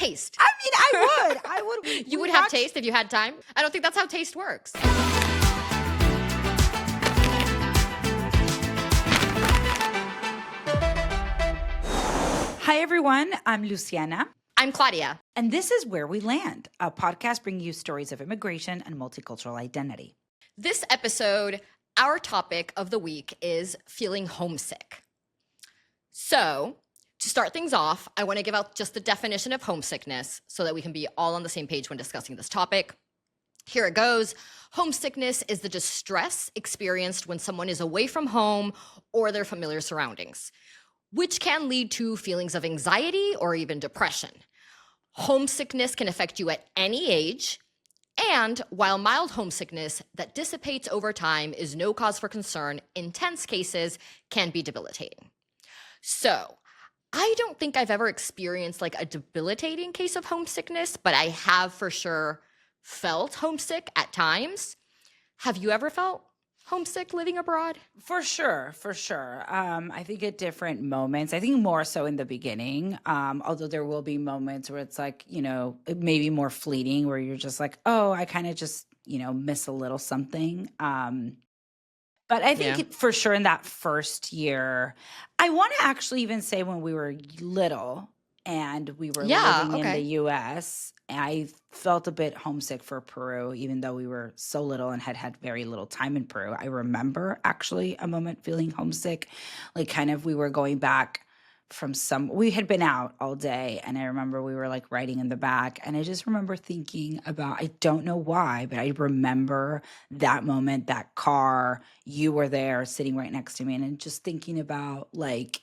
taste. I mean, I would. You would have taste if you had time? I don't think that's how taste works. Hi, everyone. I'm Luciana. I'm Claudia. And this is Where We Land, a podcast bringing you stories of immigration and multicultural identity. This episode, our topic of the week is feeling homesick. So, to start things off, I want to give out just the definition of homesickness so that we can be all on the same page when discussing this topic. Here it goes. Homesickness is the distress experienced when someone is away from home or their familiar surroundings, which can lead to feelings of anxiety or even depression. Homesickness can affect you at any age, and while mild homesickness that dissipates over time is no cause for concern, intense cases can be debilitating. So, I don't think I've ever experienced like a debilitating case of homesickness, but I have for sure felt homesick at times. Have you ever felt homesick living abroad? For sure. I think at different moments, I think more so in the beginning, although there will be moments where it's like, maybe more fleeting where you're just like, oh, I kind of just, miss a little something. But I think for sure in that first year, I want to actually even say when we were little and we were living in the U.S., I felt a bit homesick for Peru, even though we were so little and had very little time in Peru. I remember actually a moment feeling homesick, like kind of we were going back from we had been out all day, and I remember we were like riding in the back, and I just remember thinking about, I don't know why, but I remember that moment, that car, you were there sitting right next to me, and just thinking about like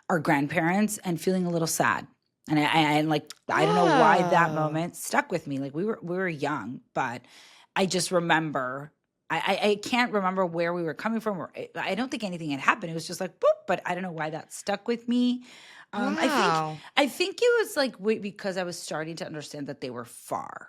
our grandparents and feeling a little sad. And I don't know why that moment stuck with me. Like we were young, but I just remember, I can't remember where we were coming from. Or I don't think anything had happened. It was just like, boop, but I don't know why that stuck with me. Wow. I think it was like because I was starting to understand that they were far,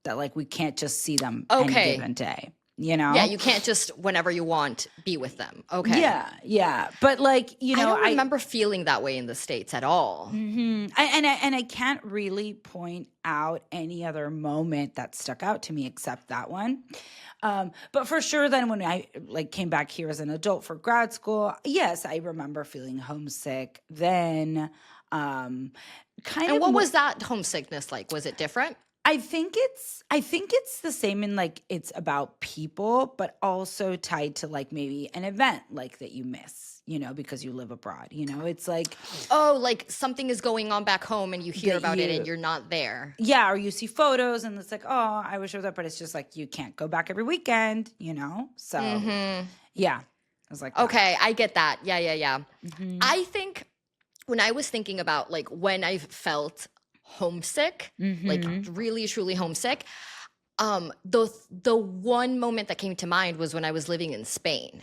that like we can't just see them any given day. Yeah, you can't just whenever you want be with them. Okay. Yeah. But like, I don't remember feeling that way in the States at all. Mm-hmm. I can't really point out any other moment that stuck out to me except that one. But for sure, then when I like came back here as an adult for grad school, yes, I remember feeling homesick. Then, And what was that homesickness like? Was it different? I think it's the same in like it's about people, but also tied to like maybe an event like that you miss, because you live abroad. It's like, oh, like something is going on back home and you hear about it and you're not there. Yeah, or you see photos and it's like, oh, I wish I was there, but it's just like you can't go back every weekend, So yeah, I was like, okay, I get that. Yeah. Mm-hmm. I think when I was thinking about like when I've felt homesick, like really truly homesick, the one moment that came to mind was when I was living in Spain.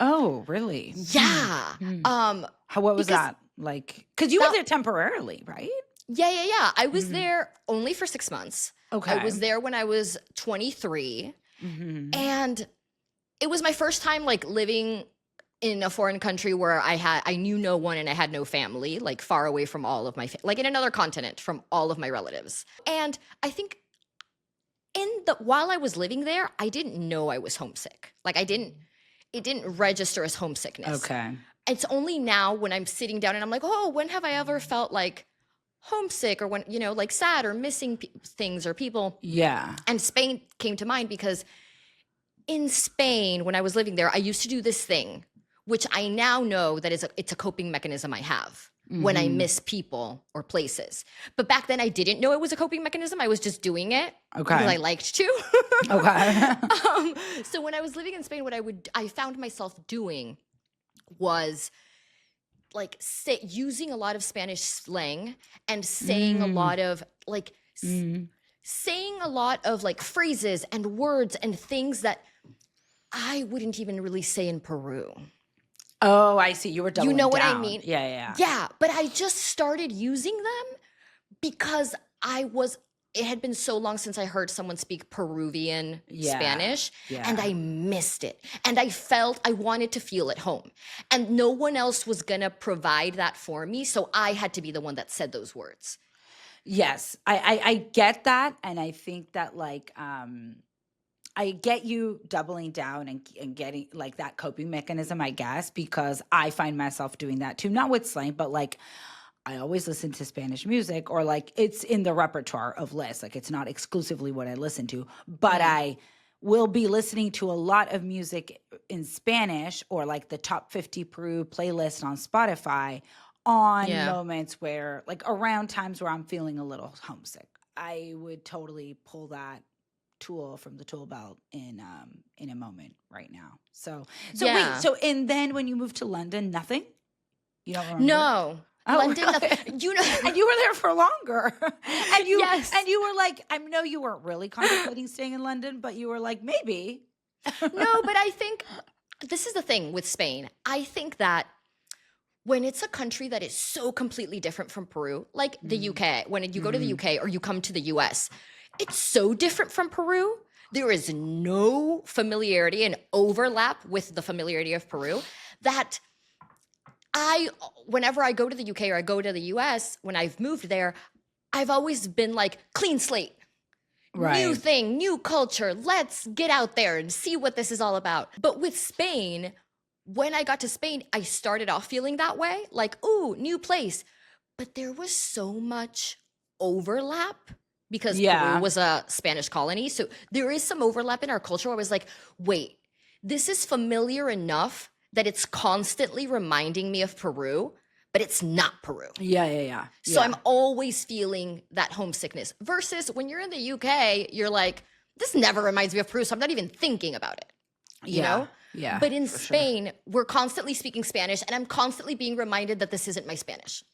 Oh, really? Yeah. What was that like? Because you were there temporarily, right? Yeah. I was there only for 6 months. Okay. I was there when I was 23, and it was my first time like living in a foreign country where I knew no one and I had no family, like far away from all of my, like in another continent from all of my relatives. And I think while I was living there, I didn't know I was homesick. Like it didn't register as homesickness. Okay. It's only now when I'm sitting down and I'm like, oh, when have I ever felt like homesick or when, like sad or missing things or people. Yeah. And Spain came to mind because in Spain, when I was living there, I used to do this thing, which I now know that it's a coping mechanism I have when I miss people or places. But back then I didn't know it was a coping mechanism. I was just doing it because I liked to. Okay. So when I was living in Spain, what I found myself doing was like using a lot of Spanish slang and saying a lot of like saying a lot of like phrases and words and things that I wouldn't even really say in Peru. Oh, I see. You were doubling down. What I mean? Yeah. Yeah, but I just started using them because it had been so long since I heard someone speak Peruvian Spanish, and I missed it. And I wanted to feel at home. And no one else was going to provide that for me, so I had to be the one that said those words. Yes, I get that, and I think that like I get you doubling down and getting like that coping mechanism, I guess, because I find myself doing that too. Not with slang, but like I always listen to Spanish music, or like it's in the repertoire of lists. Like it's not exclusively what I listen to, but Mm. I will be listening to a lot of music in Spanish, or like the top 50 Peru playlist on Spotify, on Yeah. moments where, like around times where I'm feeling a little homesick. I would totally pull that tool from the tool belt in a moment right now. So wait, Yeah. so and then when you moved to London, nothing? You don't remember? No. Oh, London, really? nothing. You know, And you were there for longer. and you yes. and you were like, I know you weren't really contemplating staying in London, but you were like, maybe. No, but I think this is the thing with Spain. I think that when it's a country that is so completely different from Peru, like the Mm, UK, when you go to the mhm. UK or you come to the US, it's so different from Peru. There is no familiarity and overlap with the familiarity of Peru that whenever I go to the UK or I go to the US, when I've moved there, I've always been like, clean slate, new Right. thing, new culture. Let's get out there and see what this is all about. But with Spain, when I got to Spain, I started off feeling that way, like, ooh, new place. But there was so much overlap because Peru Yeah. was a Spanish colony. So there is some overlap in our culture where I was like, wait, this is familiar enough that it's constantly reminding me of Peru, but it's not Peru. Yeah. So Yeah. I'm always feeling that homesickness. Versus when you're in the UK, you're like, this never reminds me of Peru, so I'm not even thinking about it, you Yeah. know? Yeah. But in For sure. Spain, we're constantly speaking Spanish, and I'm constantly being reminded that this isn't my Spanish.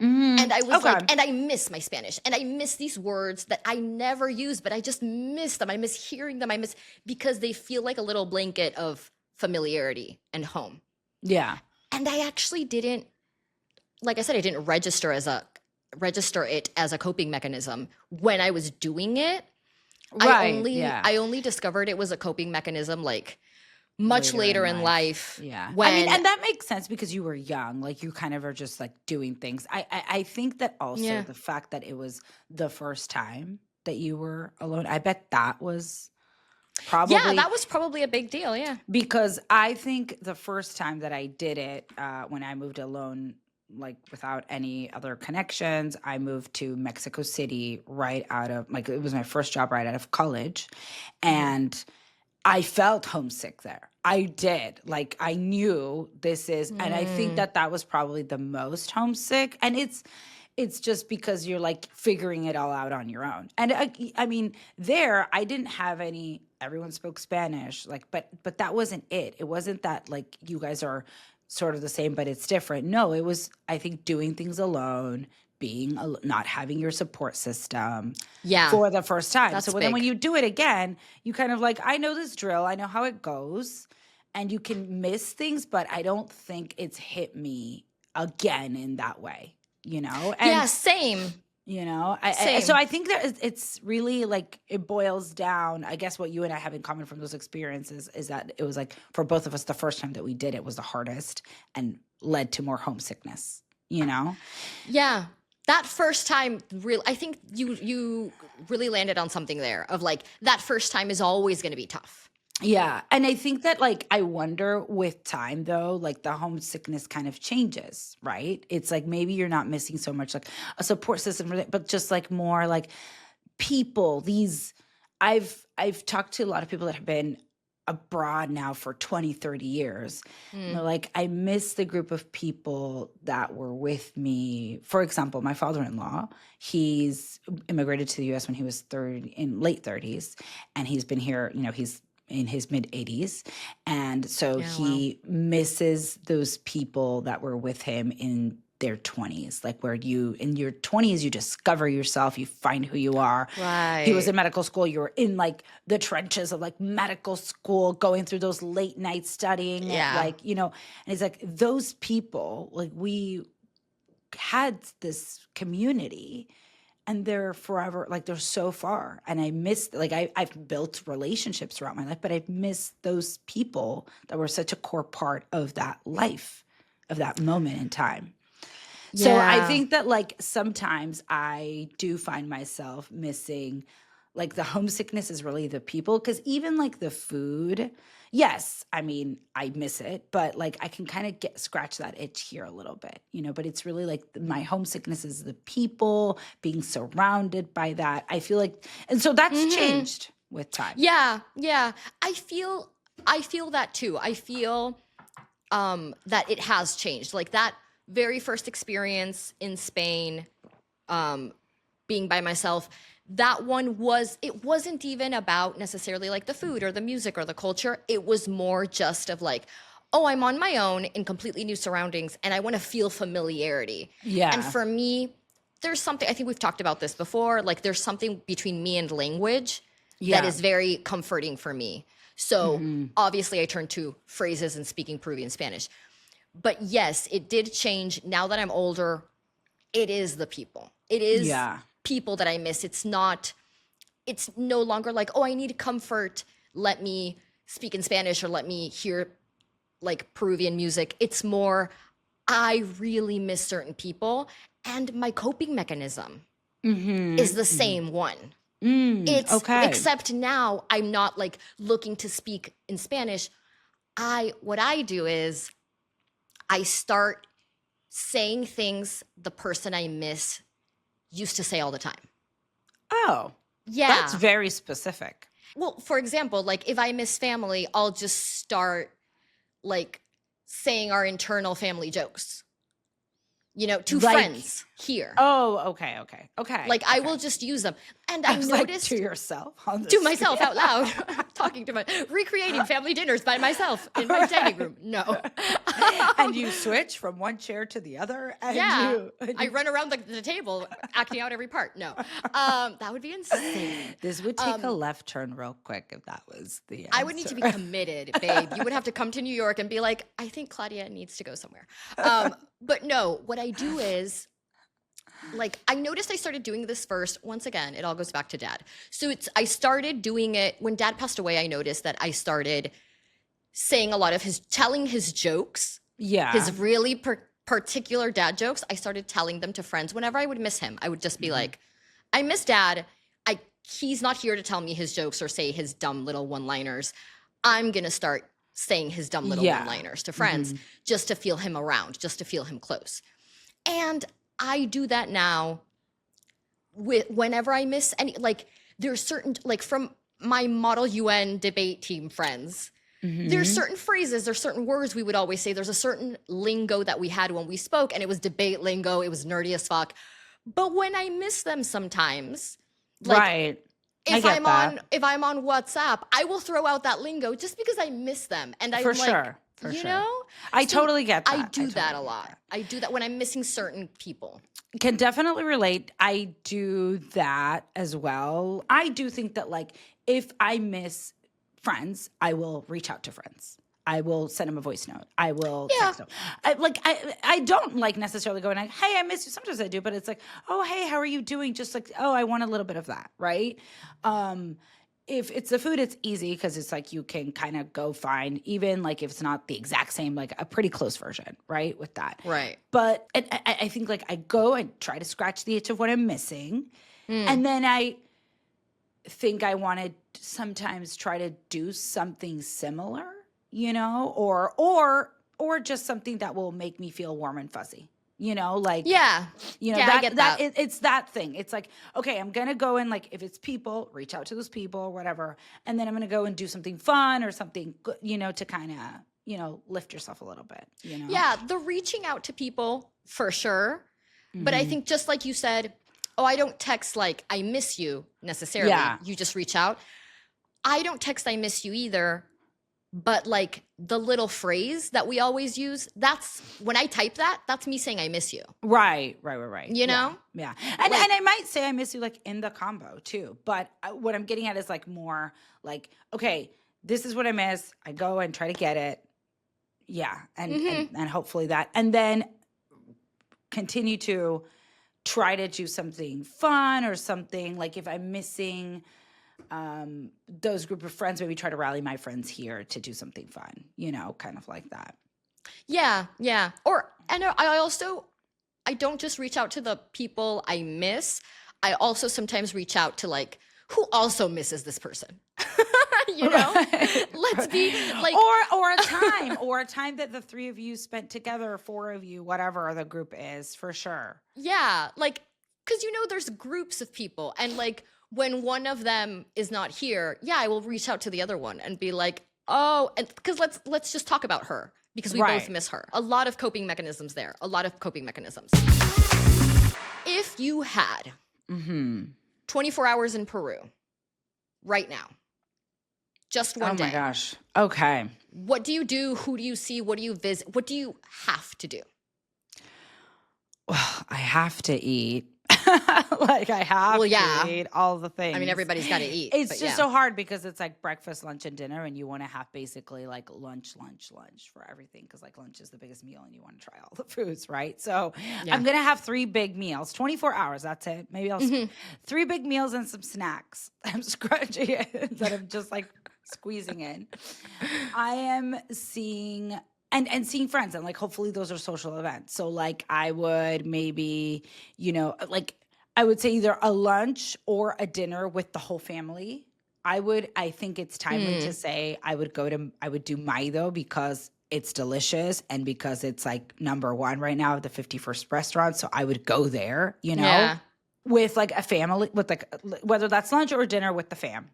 Mm, And I was okay. like, and I miss my Spanish, and I miss these words that I never use, but I just miss them. I miss hearing them. I miss because they feel like a little blanket of familiarity and home. Yeah. And I actually didn't, like I said, I didn't register it as a coping mechanism when I was doing it. Right. Yeah. I only discovered it was a coping mechanism like much Later in later in life. life Yeah. I mean, when and that makes sense because you were young. Like you kind of are just like doing things. I think that also yeah. the fact that it was the first time that you were alone, I bet that was Yeah, probably that was probably a big deal, yeah. because I think the first time that I did it, when I moved alone, like without any other connections, I moved to Mexico City right out of like it was my first job right out of college. Mhm. And I felt homesick there. I did. Like I knew this is, and I think Mm. that that was probably the most homesick. And it's just because you're like figuring it all out on your own. And I mean, there I didn't have any. Everyone spoke Spanish, like, but that wasn't it. It wasn't that like you guys are sort of the same, but it's different. No, it was I think doing things alone, not having your support system Yeah, for the first time. So that's then when big. you do it again, you kind of like, I know this drill, I know how it goes, and you can miss things, but I don't think it's hit me again in that way, you know? Yeah, And same. so Same. I think that it's really like it boils down. I guess what you and I have in common from those experiences is that it was like for both of us, the first time that we did it was the hardest and led to more homesickness, you know? Yeah. That first time real I think you really landed on something there of like that first time is always going to be tough. Yeah. And I think that, like, I wonder with time, though, like the homesickness kind of changes, right? It's like maybe you're not missing so much like a support system, but just like more like people, I've talked to a lot of people that have been abroad now for 20, 30 years. And Mm. they're like, I miss the group of people that were with me. For example, my father-in-law, he's immigrated to the US when he was in late 30s. And he's been here, he's in his mid 80s. And so Yeah, wow. he misses those people that were with him in their 20s, like where in your 20s, you discover yourself, you find who you are. He was Right. in medical school. You were in like the trenches of like medical school, going through those late nights studying, Yeah. and he's like, those people, like we had this community and they're forever, like they're so far. And I miss, like I've built relationships throughout my life, but I've missed those people that were such a core part of that life, of that moment in time. So I Yeah. think that like sometimes I do find myself missing like the homesickness is really the people because even like the food, yes, I mean I miss it, but like I can kind of get scratch that itch here a little bit, but it's really like my homesickness is the people being surrounded by that. I feel like, and so that's Hmm. changed with time. Yeah, yeah. I feel that too. I feel that it has changed. Like that very first experience in Spain, um, being by myself, that one was, it wasn't even about necessarily like the food or the music or the culture. It was more just of like, oh, I'm on my own in completely new surroundings and I want to feel familiarity. And Yeah. for me, there's something, I think we've talked about this before, like there's something between me and language that Yeah. is very comforting for me. So Hmm. obviously I turned to phrases and speaking Peruvian Spanish. But yes, it did change. Now that I'm older, it is the people. It is Yeah. people that I miss. It's no longer like, oh, I need comfort. Let me speak in Spanish or let me hear like Peruvian music. It's more, I really miss certain people. And my coping mechanism Hmm. is the Hmm. same one. It's Okay. except now I'm not like looking to speak in Spanish. What I do is I start saying things the person I miss used to say all the time. Oh, that's Yeah. very specific. Well, for example, like if I miss family, I'll just start like saying our internal family jokes, to Like, friends here. oh, okay, okay, okay, Like I okay. will just use them. And I I was like, to noticed yourself on the to street. myself out loud, talking to recreating family dinners by myself in my dining room. No. And you switch from one chair to the other, and Yeah. you. I run around the table acting out every part. No. That would be insane. This would take a Um, left turn real quick if that was the I would need to answer. be committed, babe. You would have to come to New York and be like, I think Claudia needs to go somewhere. But no, what I do is like I noticed I started doing this first. Once again, it all goes back to dad. So I started doing it when dad passed away. I noticed that I started saying a lot of telling his jokes, Yeah. his really particular dad jokes. I started telling them to friends whenever I would miss him. I would just be Mhm. like, I miss dad. He's not here to tell me his jokes or say his dumb little one-liners. I'm going to start saying his dumb little Yeah. one-liners to friends Hmm. just to feel him around, just to feel him close. And I do that now with whenever I miss any, like there's certain, like from my Model UN debate team friends, there's Hmm. certain phrases, there's certain words we would always say. There's a certain lingo that we had when we spoke, and it was debate lingo. It was nerdy as fuck. But when I miss them sometimes, like Right. I get that. if I'm on WhatsApp, I will throw out that lingo just because I miss them. And For I'm like, sure. For sure. know? I So totally get I that. I do that totally a get lot. that. I do that when I'm missing certain people. Can definitely relate. I do that as well. I do think that like if I miss friends, I will reach out to friends. I will send them a voice note. I will Yeah. text them. I don't like necessarily going like, hey, I miss you. Sometimes I do, but it's like, oh, hey, how are you doing? Just like, oh, I want a little bit of that, right? If it's the food, it's easy because it's like you can kind of go find, even like if it's not the exact same, like a pretty close version, right? With that. Right. But I think like I go and try to scratch the itch of what I'm missing. Mm. And then I think I want to sometimes try to do something similar, or just something that will make me feel warm and fuzzy. Like Yeah. Yeah, I get that. it's that thing. It's like, okay, I'm gonna go and like if it's people, reach out to those people or whatever, and then I'm gonna go and do something fun or something good, to kind of lift yourself a little bit. Yeah, the reaching out to people for sure. But I Mhm. think just like you said, oh, I don't text like I miss you necessarily. Yeah. You just reach out. I don't text I miss you either. But like the little phrase that we always use, that's when I type that, that's me saying I miss you. Right. You know? Yeah. And Like, I might say I miss you like in the combo too. But what I'm getting at is like more like, okay, this is what I miss. I go and try to get it. Yeah. And hopefully that. And then continue to try to do something fun or something like if I'm missing those group of friends, maybe try to rally my friends here to do something fun, kind of like that. yeah, yeah. And I also I don't just reach out to the people I miss. I also sometimes reach out to like, who also misses this person? You know, let's be like, or a time that the three of you spent together, or four of you, whatever the group is, for sure. yeah, like, because you know, there's groups of people, and like when one of them is not here, yeah, I will reach out to the other one and be like, oh, and because let's just talk about her because we both miss her. A lot of coping mechanisms there. A lot of coping mechanisms. If you had 24 hours in Peru right now, just one day. Oh my gosh. Okay. What do you do? Who do you see? What do you visit? What do you have to do? Well, I have to eat. Like I have to eat all the things. I mean, everybody's got to eat. It's just so hard because it's like breakfast, lunch, and dinner, and you want to have basically like lunch for everything because like lunch is the biggest meal and you want to try all the foods, right? So I'm going to have 3 big meals, 24 hours. That's it. Maybe I'll 3 big meals and some snacks. I'm scrunching it that I'm just like squeezing in. I am seeing and seeing friends, and like hopefully those are social events. So like I would maybe, like I would say either a lunch or a dinner with the whole family. I think it's timely to say I would do Maido because it's delicious and because it's like number 1 right now at the 51st restaurant. So I would go there, with like a family, with like whether that's lunch or dinner with the fam.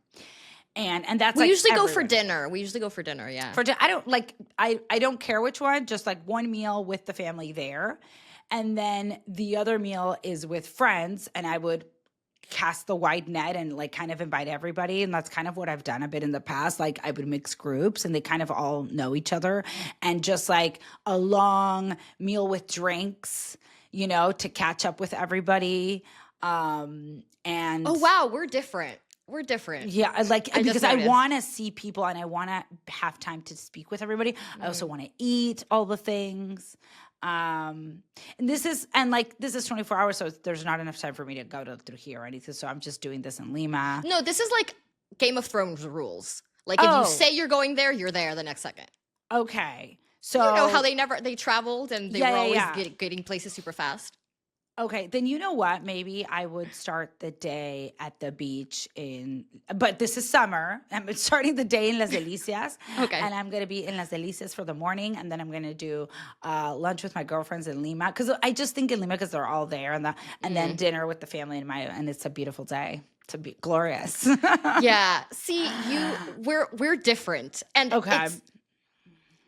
And that's we like usually go for dinner. We usually go for dinner, yeah. I don't care which one, just like one meal with the family there. And then the other meal is with friends, and I would cast the wide net and like kind of invite everybody. And that's kind of what I've done a bit in the past. Like I would mix groups and they kind of all know each other, and just like a long meal with drinks, to catch up with everybody. And oh wow, we're different. We're different. Yeah, because I want to see people and I want to have time to speak with everybody. I also want to eat all the things. And this is 24 hours, so there's not enough time for me to go through here or anything. So I'm just doing this in Lima. No, this is like Game of Thrones rules. Like if you say you're going there, you're there the next second. Okay. So you know how they traveled and they were always getting places super fast. Okay, then you know what? Maybe I would start the day at the beach but this is summer. I'm starting the day in Las Delicias. Okay. And I'm going to be in Las Delicias for the morning, and then I'm going to do lunch with my girlfriends in Lima. Because I just think in Lima, because they're all there, and then dinner with the family and it's a beautiful day. To be glorious. Yeah. See, we're different. And it's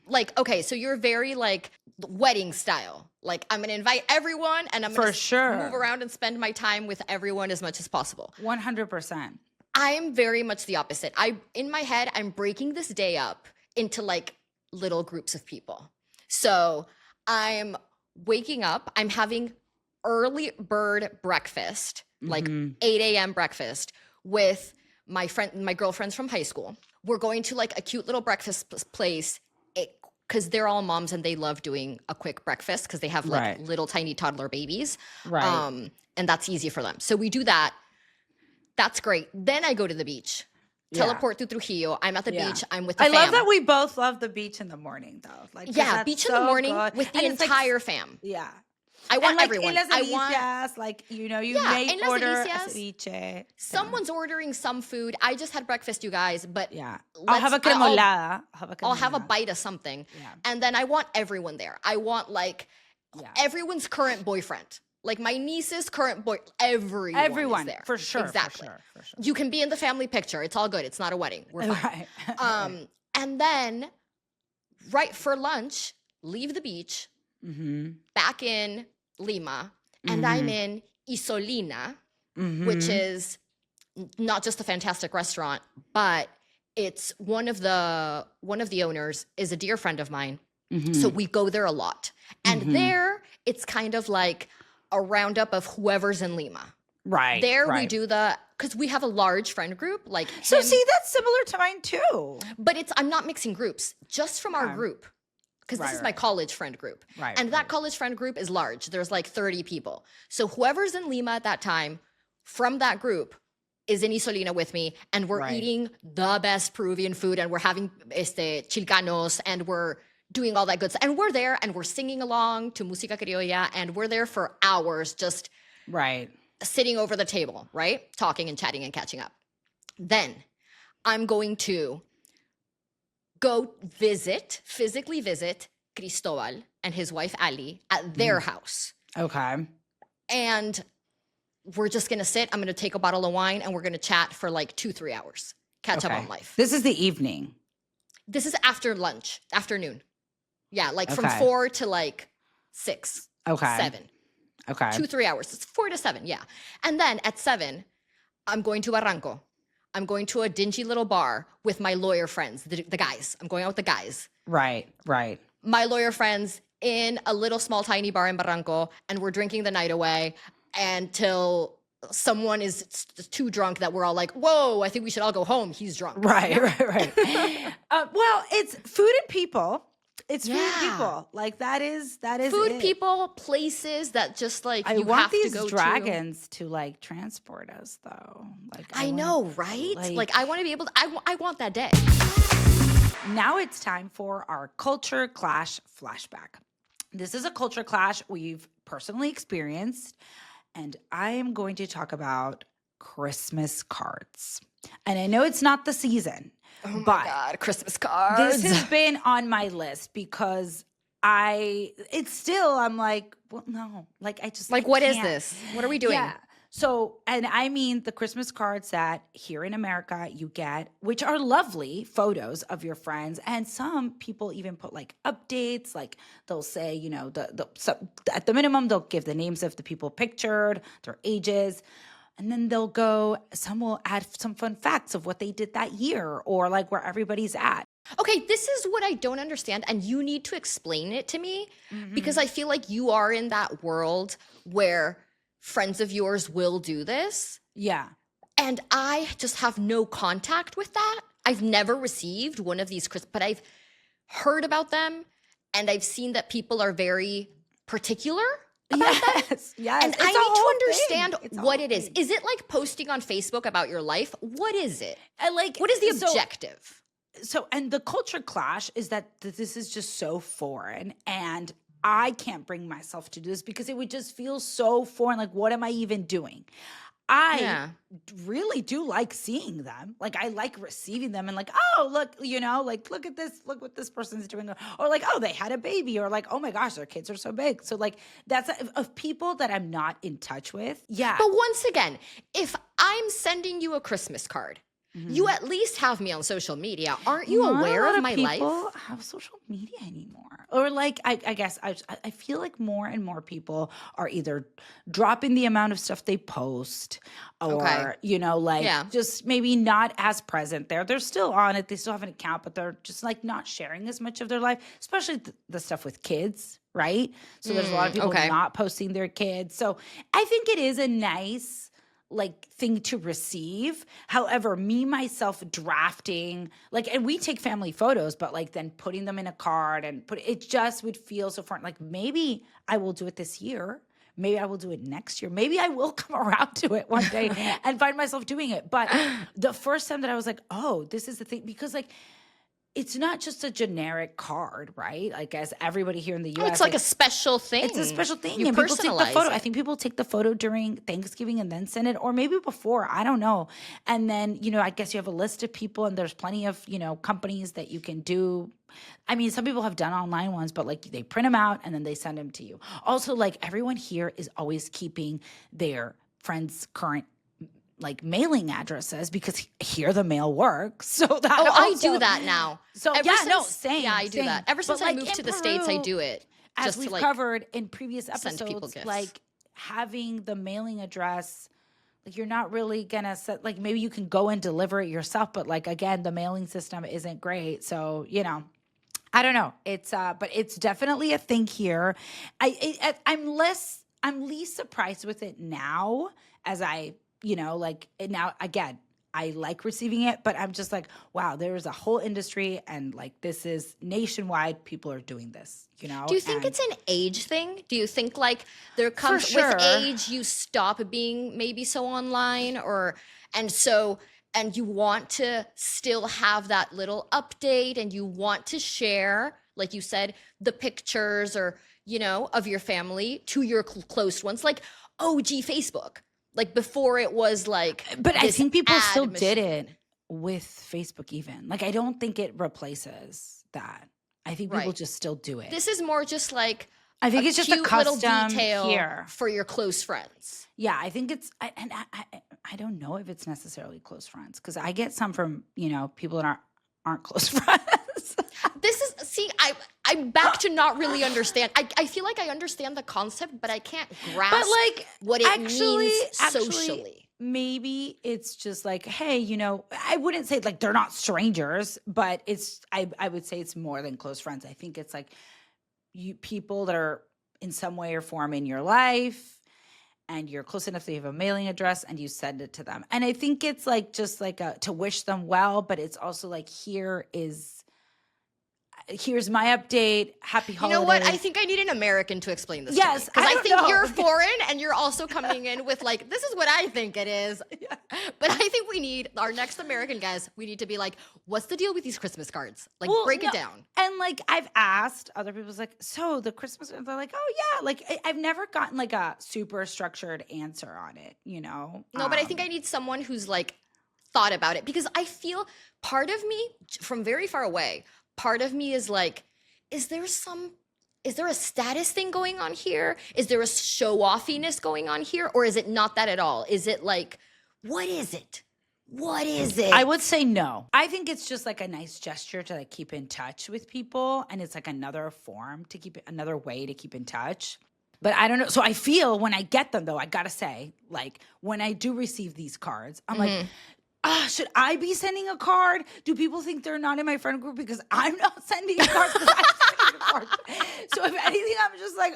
like, okay, so you're very like wedding style. Like I'm going to invite everyone and I'm going to move around and spend my time with everyone as much as possible. 100%. I am very much the opposite. In my head, I'm breaking this day up into like little groups of people. So I'm waking up, I'm having early bird breakfast, like 8 a.m. breakfast with my girlfriends from high school. We're going to like a cute little breakfast place because they're all moms and they love doing a quick breakfast because they have like little tiny toddler babies. Right. And that's easy for them. So we do that. That's great. Then I go to the beach. Teleport through Trujillo. I'm at the beach. I'm with the fam. I love that we both love the beach in the morning though. Like beach in the morning with the entire fam. Yeah. I want everyone. I want you may order a ceviche. Someone's ordering some food. I just had breakfast, you guys, but I'll have a cremolada. I'll have a bite of something. Yeah. And then I want everyone there. I want like everyone's current boyfriend. Like my niece's current everyone is there. For sure. Exactly. For sure. You can be in the family picture. It's all good. It's not a wedding. We're fine. Right. And then right for lunch, leave the beach, back in Lima, and I'm in Isolina, which is not just a fantastic restaurant, but it's one of the owners is a dear friend of mine. So we go there a lot. And there it's kind of like a roundup of whoever's in Lima. Right. There we do because we have a large friend group. Like so see, that's similar to mine too. But I'm not mixing groups, just from our group. Because this is my college friend group. Right. And that college friend group is large. There's like 30 people. So whoever's in Lima at that time from that group is in Isolina with me. And we're eating the best Peruvian food. And we're having chilcanos. And we're doing all that good stuff. And we're there and we're singing along to música criolla, and we're there for hours just Right. sitting over the table, right? Talking and chatting and catching up. Then I'm going to go physically visit Cristobal and his wife Ali at their house. Okay. And we're just going to sit. I'm going to take a bottle of wine and we're going to chat for like 2-3 hours. Catch up on life. This is the evening. This is after lunch, afternoon. Yeah, like from Okay. 4 to like 6, Okay. 7. Okay. 2-3 hours. It's 4 to 7, yeah. And then at 7, I'm going to Barranco. I'm going to a dingy little bar with my lawyer friends, the guys. I'm going out with the guys. Right. Right. My lawyer friends in a little small tiny bar in Barranco, and we're drinking the night away until someone is too drunk that we're all like, whoa, I think we should all go home. He's drunk. Right. Right. Well, it's food and people. It's food and Yeah. people. Like that is Food, it. people, places that just like I you want have these to go dragons to like transport us though. Like I want- know, right? Like I want to be able to, I want that day. Now it's time for our culture clash flashback. This is a culture clash we've personally experienced, and I am going to talk about Christmas cards. And I know it's not the season, Oh my but God, Christmas cards. this has been on my list because I'm like, well, no, like I just Like, I what is can't. this? What are we doing? Yeah. So, and I mean the Christmas cards that here in America you get, which are lovely photos of your friends. And some people even put like updates, like they'll say, you know, at the minimum, they'll give the names of the people pictured, their ages. And then some will add some fun facts of what they did that year or like where everybody's at. Okay, this is what I don't understand, and you need to explain it to me Mm-hmm. because I feel like you are in that world where friends of yours will do this, Yeah. and I just have no contact with that. I've never received one of these, but I've heard about them, and I've seen that people are very particular about them. Yes. Yes. And It's I a need to whole thing. understand It's a what whole it is. thing. Is it like posting on Facebook about your life? What is it? Like, What is the so- objective? So, and the culture clash is that this is just so foreign, and I can't bring myself to do this because it would just feel so foreign. Like, what am I even doing? I really do like seeing them. Like, I like receiving them and like, oh, look, you know, like, look at this, look what this person's doing. Or like, oh, they had a baby, or like, oh my gosh, their kids are so big. So like, that's of people that I'm not in touch with. Yeah. But once again, if I'm sending you a Christmas card, you at least have me on social media. Aren't you Not a aware lot of my life? people have social media anymore, or like I guess I feel like more and more people are either dropping the amount of stuff they post, or Okay. you know, like Yeah. just maybe not as present there. They're still on it. They still have an account, but they're just like not sharing as much of their life, especially the stuff with kids, right? So there's a lot of people okay. not posting their kids. So I think it is a nice like thing to receive. However, me myself drafting like, and we take family photos, but like then putting them in a card and it just would feel so foreign. Like maybe I will do it this year. Maybe I will do it next year. Maybe I will come around to it one day and find myself doing it. But the first time that I was like, oh, this is the thing, because like it's not just a generic card, right? Like as everybody here in the US, It's like a special thing. it's a special thing. You And people take the personalize photo. it. I think people take the photo during Thanksgiving and then send it, or maybe before. I don't know. And then, you know, I guess you have a list of people, and there's plenty of, you know, companies that you can do. I mean, some people have done online ones, but like they print them out and then they send them to you. Also, like everyone here is always keeping their friends' current like mailing addresses because here the mail works. So that Oh, I also- do that now. So Ever yeah, no, since- same. Yeah, I do same. that. Ever But, since I like, moved in to the States, I Peru, do it. as just we've to like covered in previous send people episodes, gifts. like having the mailing address, like you're not really gonna set, like maybe you can go and deliver it yourself, but like again, the mailing system isn't great. So, you know, I don't know. It's but it's definitely a thing here. I'm least surprised with it now as I, you know, like now again, I like receiving it, but I'm just like, wow, there's a whole industry and like this is nationwide. People are doing this, you know? Do you think and- it's an age thing? Do you think like there comes sure. with age you stop being maybe so online and you want to still have that little update and you want to share like you said, the pictures or, of your family to your close ones, like OG Facebook, like before it was like. But I this think people ad still did machine. it with Facebook even. Like, I don't think it replaces that. I think people Right. just still do it. This is more just like I think it's just a cute little custom detail here. for your close friends. Yeah, I think it's, I don't know if it's necessarily close friends because I get some from, people that aren't close friends. I'm back to not really understand. I feel like I understand the concept, but I can't grasp But like, what it means actually, socially. maybe it's just like, hey, I wouldn't say like they're not strangers, but I would say it's more than close friends. I think it's like people that are in some way or form in your life and you're close enough that you have a mailing address and you send it to them. And I think it's like just like to wish them well, but it's also like here's my update. Happy holidays. You know what? I think I need an American to explain this Yes, to me. Because I don't think know. you're foreign and you're also coming in with like, this is what I think it is. Yeah. But I think we need our next American guest, we need to be like, what's the deal with these Christmas cards? Like, Well, break it no, down. And like I've asked other people's like, so the Christmas, and they're like, oh yeah, like I've never gotten like a super structured answer on it, No, but I think I need someone who's like thought about it because I feel part of me from very far away, part of me is like, is there a status thing going on here? Is there a show offiness going on here? Or is it not that at all? Is it like, what is it? What is it? I would say no. I think it's just like a nice gesture to like keep in touch with people. And it's like another way to keep in touch. But I don't know. So I feel when I get them though, I gotta say, like when I do receive these cards, I'm like, should I be sending a card? Do people think they're not in my friend group because I'm not sending a card? Because I'm sending a card. So if anything, I'm just like,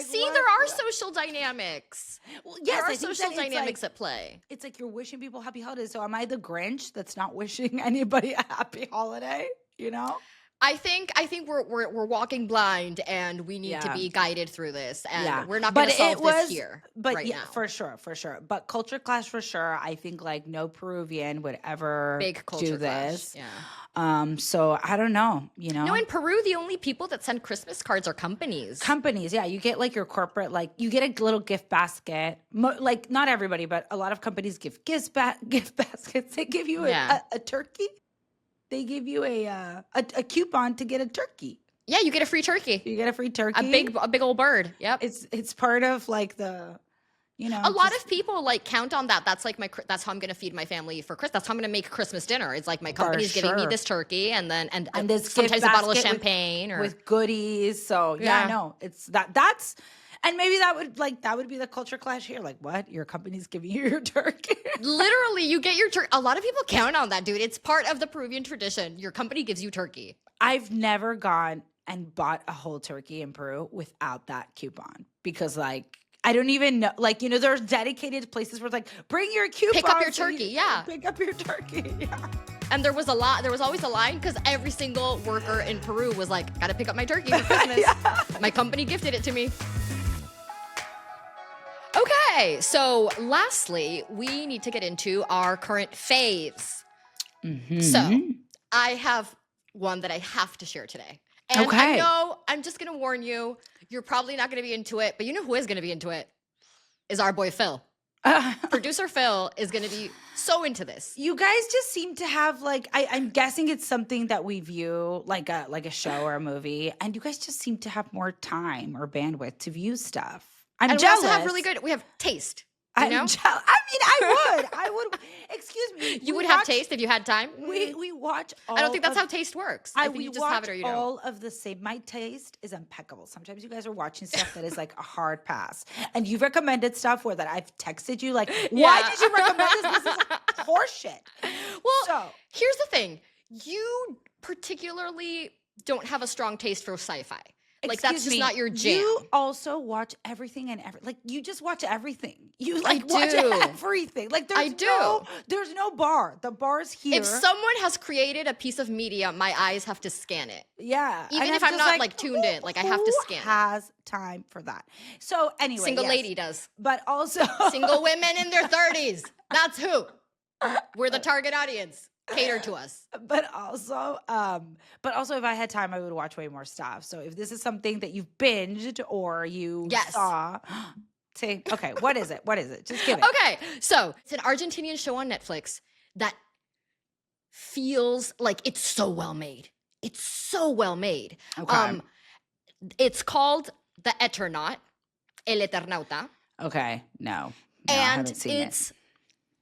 See, what? there are social dynamics. Well, There yes, are I think social that it's dynamics like, at play. it's like you're wishing people happy holidays. So am I the Grinch that's not wishing anybody a happy holiday? I think we're walking blind, and we need to Yeah. be guided through this, and Yeah. we're not going to solve this here But right yeah, now. for sure. But culture clash for sure. I think like no Peruvian would ever Big culture do clash. this. Yeah. So I don't know. No, in Peru, the only people that send Christmas cards are companies. Companies, yeah, you get like your corporate, like you get a little gift basket. Like not everybody, but a lot of companies give gift baskets. They give you a turkey. They give you a coupon to get a turkey. Yeah, you get a free turkey. You get a free turkey. A big old bird. Yep. It's part of like the, a lot of people like count on that. That's like that's how I'm going to feed my family for Christmas. That's how I'm going to make Christmas dinner. It's like my company's giving me this turkey and then and this sometimes gift a bottle of basket champagne with goodies. So Yeah. no, it's that's. And maybe that would be the culture clash here. Like, what? Your company's giving you your turkey? Literally, you get your turkey. A lot of people count on that, dude. It's part of the Peruvian tradition. Your company gives you turkey. I've never gone and bought a whole turkey in Peru without that coupon because, like, I don't even know. Like, there's dedicated places where it's like, bring your coupon. Pick up your turkey. Yeah. Pick up your turkey. Yeah. And there was always a line because every single worker in Peru was like, gotta pick up my turkey for Christmas. Yeah. My company gifted it to me. Okay, so lastly, we need to get into our current faves. Mm-hmm. So I have one that I have to share today. And Okay. I know, I'm just going to warn you, you're probably not going to be into it, but you know who is going to be into it? Is our boy Phil. Producer Phil is going to be so into this. You guys just seem to have like I'm guessing it's something that we view like a show or a movie, and you guys just seem to have more time or bandwidth to view stuff. I'm jealous. We also have we have taste. You know? I would. Excuse me. You would have taste if you had time? We watch all I don't think that's how taste works. I think you just have it or you don't. all of the same. My taste is impeccable. Sometimes you guys are watching stuff that is like a hard pass. And you've recommended stuff that I've texted you like, why did you recommend this? This is horseshit. Well, here's the thing. You particularly don't have a strong taste for sci-fi. Like that's just not your jam. You also watch everything and you just watch everything. You watch everything. Like there's no bar. The bar's here. If someone has created a piece of media, my eyes have to scan it. Yeah. Even if I'm not like tuned in, like I have to scan it. Who has time for that? So anyway, single lady does. But also single women in their 30s. That's who. We're the target audience. Cater to us. But also if I had time, I would watch way more stuff. So if this is something that you've binged or you Yes. saw, say, okay, what is it? What is it? Just give it. Okay, so it's an Argentinian show on Netflix that feels like it's so well made. It's so well made. Okay. It's called The Eternaut, El Eternauta. Okay. No, I haven't And seen it's,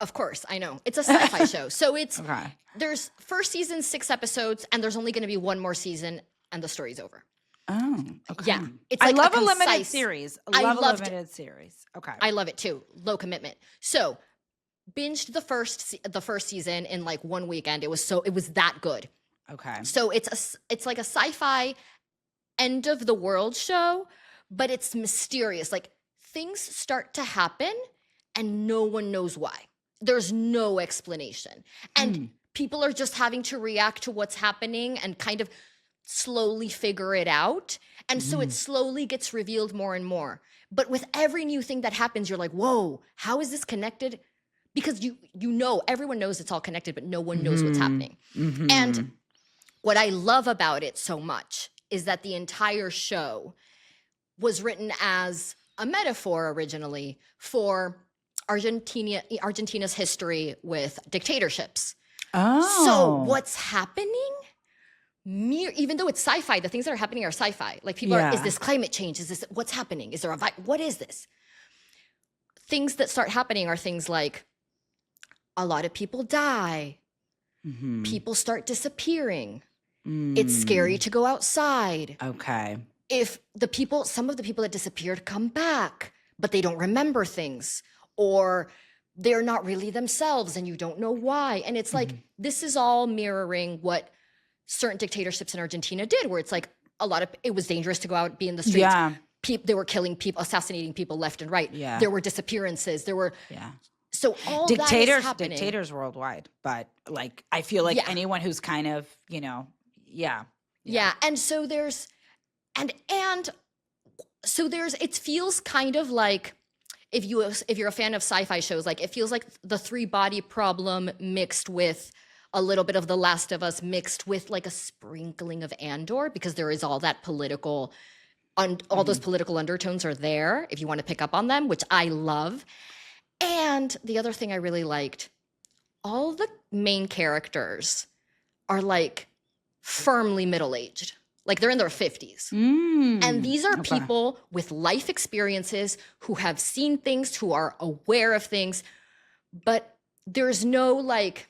of course, I know. It's a sci-fi show. So it's, it. Okay. there's first season, 6 episodes, and there's only going to be one more season, and the story's over. Oh, okay. Yeah. It's I like love a limited concise- series. I love a loved it. limited series. Okay. I love it too. Low commitment. So binged the first season in like one weekend. It was that good. Okay. So it's like a sci-fi end of the world show, but it's mysterious. Like things start to happen and no one knows why. There's no explanation. And people are just having to react to what's happening and kind of slowly figure it out. And so it slowly gets revealed more and more. But with every new thing that happens, you're like, whoa, how is this connected? Because you know, everyone knows it's all connected, but no one knows what's happening. Mm-hmm. And what I love about it so much is that the entire show was written as a metaphor originally for Argentina's history with dictatorships. Oh. So what's happening? Even though it's sci-fi, the things that are happening are sci-fi. Like people are, is this climate change? Is this, what's happening? Is there what is this? Things that start happening are things like a lot of people die. People start disappearing. It's scary to go outside. Okay. If some of the people that disappeared come back, but they don't remember things, or they're not really themselves and you don't know why. And it's like, this is all mirroring what certain dictatorships in Argentina did, where it's like it was dangerous to go out, be in the streets. Yeah. They were killing people, assassinating people left and right. Yeah. There were disappearances. So all that is happening. Dictators worldwide, but like I feel like anyone who's kind of, Yeah. And so it feels kind of like if you're a fan of sci-fi shows, like it feels like the 3-body problem mixed with a little bit of The Last of Us mixed with like a sprinkling of Andor, because there is all that political, all those political undertones are there if you want to pick up on them, which I love. And the other thing I really liked, all the main characters are like firmly middle-aged. Like they're in their 50s. And these are people with life experiences who have seen things, who are aware of things, but there's no like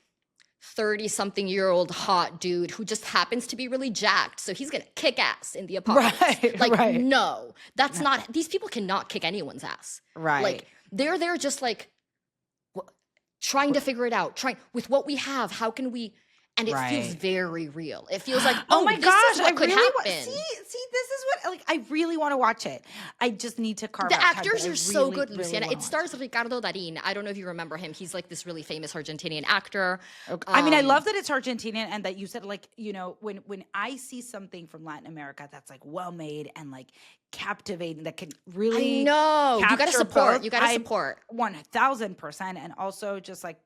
30-something-year-old hot dude who just happens to be really jacked, so he's gonna kick ass in the apocalypse. No, that's not, these people cannot kick anyone's ass. Right. Like they're there just like trying to figure it out, with what we have, how can we, and it feels very real. It feels like, oh my gosh, what could happen. See, this is what, like, I really want to watch it. I just need to carve out The time, actors but I are so really, good, really Luciana. wanna It stars Ricardo Darín. I don't know if you remember him. He's like this really famous Argentinian actor. Okay. I mean, I love that it's Argentinian and that you said, like, when I see something from Latin America that's like well made and like captivating, that can really, I know, you gotta support. both, You gotta support 1000%, and also just like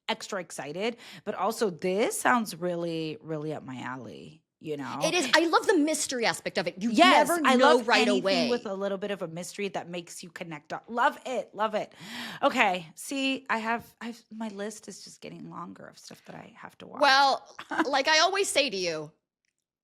extra excited. But also, this sounds really, really up my alley. It is. I love the mystery aspect of it. You Yes, never I know love right anything away. with a little bit of a mystery that makes you connect. Love it, love it. Okay, see, I've my list is just getting longer of stuff that I have to watch. Well, like I always say to you,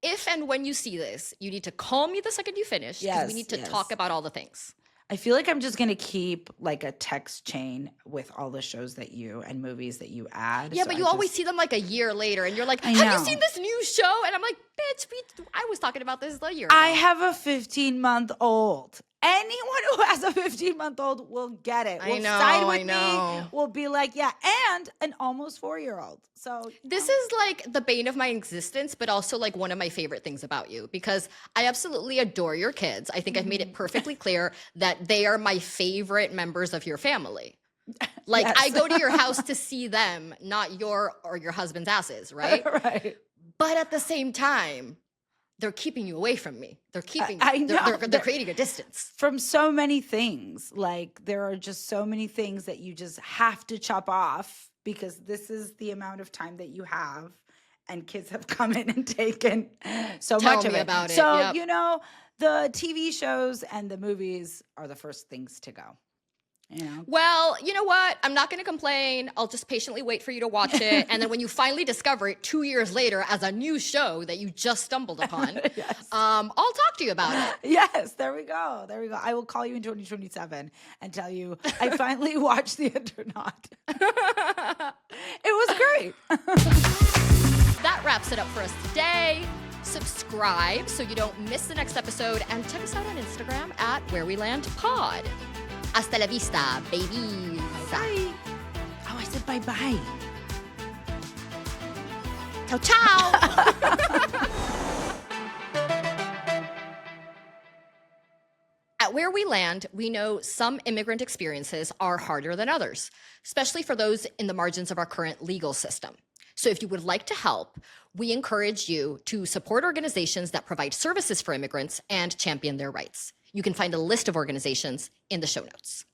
if and when you see this, you need to call me the second you finish, because we need to talk about all the things. I feel like I'm just gonna keep like a text chain with all the shows that you and movies that you add. Yeah, so but you always see them like a year later, and you're like, I "Have know. you seen this new show?" And I'm like, "Bitch, I was talking about this a year ago." I have a 15-month-old. Anyone who has a 15-month-old will get it. Will side with me. Will be like, yeah, and an almost 4-year-old. So this is like the bane of my existence, but also like one of my favorite things about you, because I absolutely adore your kids. I think I've made it perfectly clear that they are my favorite members of your family. Like I go to your house to see them, not your or your husband's asses, right? Right. But at the same time, they're keeping you away from me. They're keeping. I know. They're creating a distance from so many things. Like there are just so many things that you just have to chop off because this is the amount of time that you have, and kids have come in and taken so Tell much of me it. about it. So, Yep. you know, the TV shows and the movies are the first things to go. You know? Well, you know what? I'm not going to complain. I'll just patiently wait for you to watch it. And then when you finally discover it 2 years later as a new show that you just stumbled upon, Yes. I'll talk to you about it. Yes, there we go. There we go. I will call you in 2027 and tell you I finally watched The Eternaut. It was great. That wraps it up for us today. Subscribe so you don't miss the next episode, and check us out on Instagram at Where We Land Pod. Hasta la vista, babies. Bye. Oh, I said bye-bye. Ciao, ciao. At Where We Land, we know some immigrant experiences are harder than others, especially for those in the margins of our current legal system. So if you would like to help, we encourage you to support organizations that provide services for immigrants and champion their rights. You can find a list of organizations in the show notes.